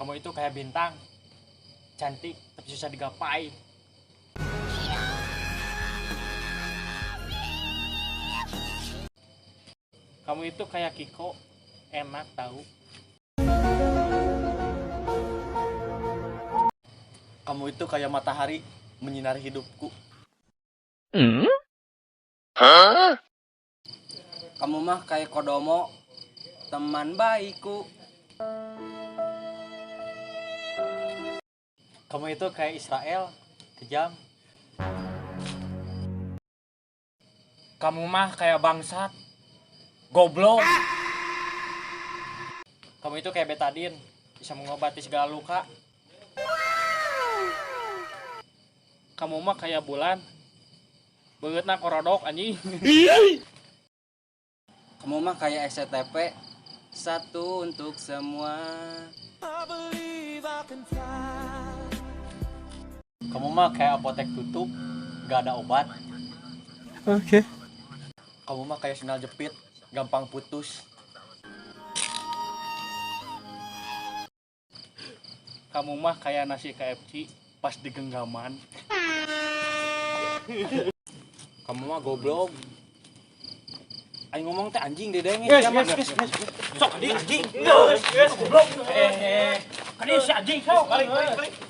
Kamu itu kayak bintang, cantik tapi susah digapai. Kamu itu kayak Kiko, enak tahu. Kamu itu kayak matahari menyinari hidupku. Kamu mah kayak Kodomo, teman baikku. Kamu itu kayak Israel, kejam. Kamu mah kayak bangsat, goblok. Kamu itu kayak betadin, bisa mengobati segala luka. Kamu mah kayak bulan, beungeutna korodok anjing. Kamu mah kayak SCTP, satu untuk semua. Kamu mah kayak apotek tutup, gak ada obat. Oke. Kamu mah kayak sendal jepit, gampang putus. Kamu mah kayak nasi KFC pas di genggaman. Kamu mah goblok. Aing ngomong teh anjing dedeng. Sok anjing. Goblok. Kan si anjing sok. Balik.